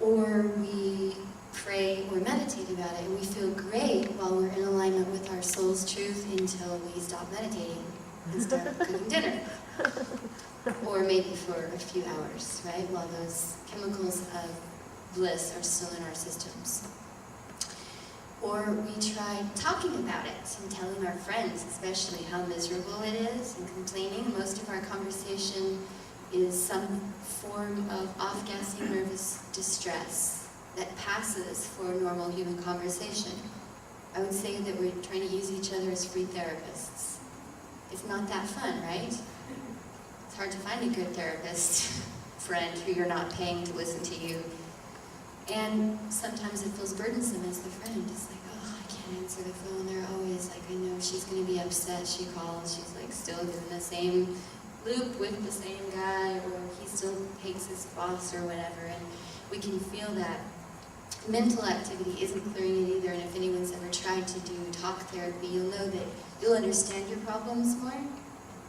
Or we pray or meditate about it, and we feel great while we're in alignment with our soul's truth until we stop meditating and start cooking dinner. Or maybe for a few hours, right? While those chemicals of bliss are still in our systems. Or we try talking about it and telling our friends, especially, how miserable it is, and complaining. Most of our conversation is some form of off-gassing nervous distress that passes for a normal human conversation. I would say that we're trying to use each other as free therapists. It's not that fun, right? It's hard to find a good therapist friend who you're not paying to listen to you. And sometimes it feels burdensome as the friend. It's like, oh, I can't answer the phone. They're always like, I know she's going to be upset. She calls. She's like still in the same loop with the same guy, or he still hates his boss or whatever. And we can feel that mental activity isn't clearing it either. And if anyone's ever tried to do talk therapy, you'll know that you'll understand your problems more,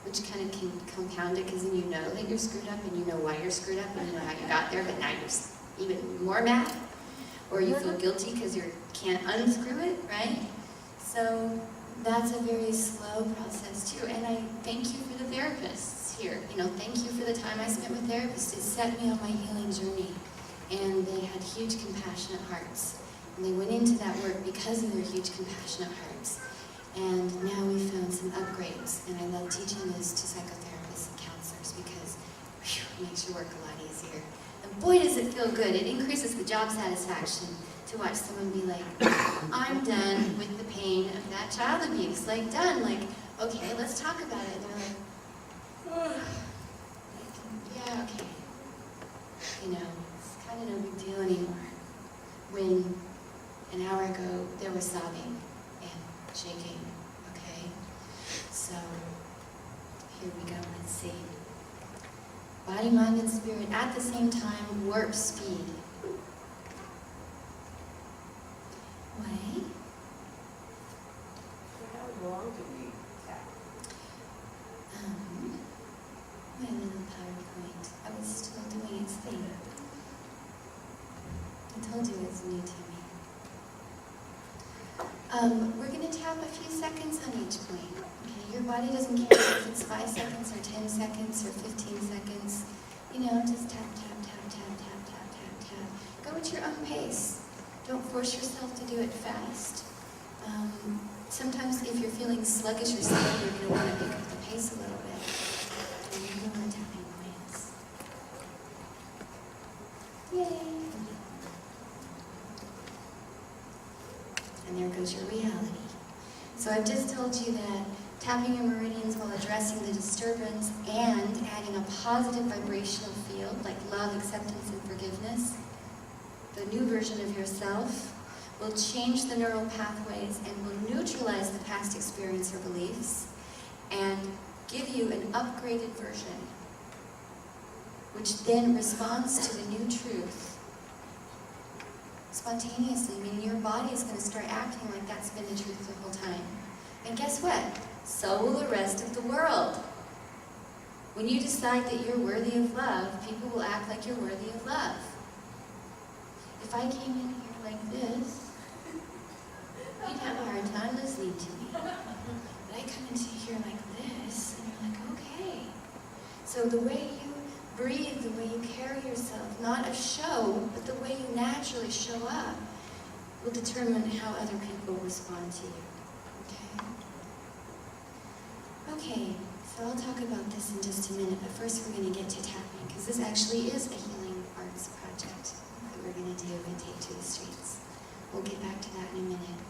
which kind of can compound it, because then you know that you're screwed up, and you know why you're screwed up, and you know how you got there, but now you're even more mad, or you feel guilty because you can't unscrew it, right? So that's a very slow process too, and I thank you for the therapists here. You know, thank you for the time I spent with therapists. It set me on my healing journey, and they had huge compassionate hearts, and they went into that work because of their huge compassionate hearts. And now we found some upgrades, and I love teaching this to psychotherapists and counselors because it makes your work a lot easier. And boy, does it feel good. It increases the job satisfaction to watch someone be like, I'm done with the pain of that child abuse. Like, done. Like, okay, let's talk about it. And they're like, oh. Yeah, okay. You know, it's kind of no big deal anymore. When an hour ago, they were sobbing and shaking. Okay? So, here we go. Let's see. Body, mind, and spirit at the same time, warp speed. Way. How long do we tap? My little PowerPoint. I was still doing its thing. I told you it's new to me. We're going to tap a few seconds on each point. Okay, your body doesn't care if it's 5 seconds or 10 seconds or 15 seconds. You know, just tap, tap, tap, tap, tap, tap, tap, tap. Go at your own pace. Don't force yourself to do it fast. Sometimes if you're feeling sluggish or slow, you're going to want to pick up the pace a little bit. And you're going to tapping points. Yay! And there goes your reality. So I've just told you that tapping your meridians while addressing the disturbance and adding a positive vibrational field like love, acceptance, and forgiveness, the new version of yourself, will change the neural pathways and will neutralize the past experience or beliefs and give you an upgraded version, which then responds to the new truth spontaneously, meaning your body is going to start acting like that's been the truth the whole time. And guess what? So will the rest of the world. When you decide that you're worthy of love, people will act like you're worthy of love. If I came in here like this, you'd have a hard time listening to me. But I come into here like this, and you're like, okay. So the way you breathe, the way you carry yourself, not a show, but the way you naturally show up, will determine how other people respond to you. Okay, so I'll talk about this in just a minute, but first we're going to get to tapping, because this actually is a healing arts project that we're going to do and take to the streets. We'll get back to that in a minute.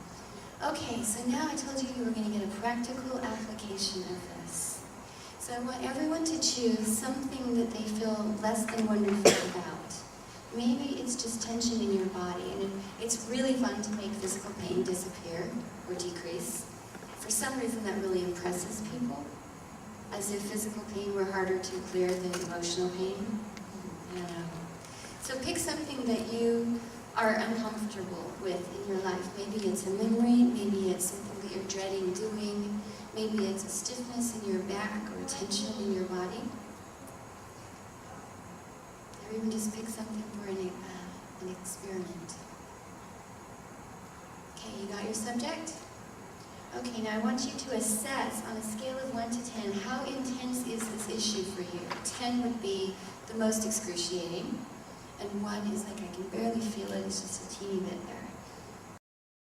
Okay, so now I told you we were going to get a practical application of this. So I want everyone to choose something that they feel less than wonderful about. Maybe it's just tension in your body, and it's really fun to make physical pain disappear or decrease. For some reason that really impresses people, as if physical pain were harder to clear than emotional pain. I don't know. So pick something that you are uncomfortable with in your life. Maybe it's a memory, maybe it's something that you're dreading doing, maybe it's a stiffness in your back or a tension in your body. Or even just pick something for an you got your subject? Okay, now I want you to assess on a scale of 1 to 10, how intense is this issue for you? 10 would be the most excruciating, and 1 is like I can barely feel it, it's just a teeny bit there.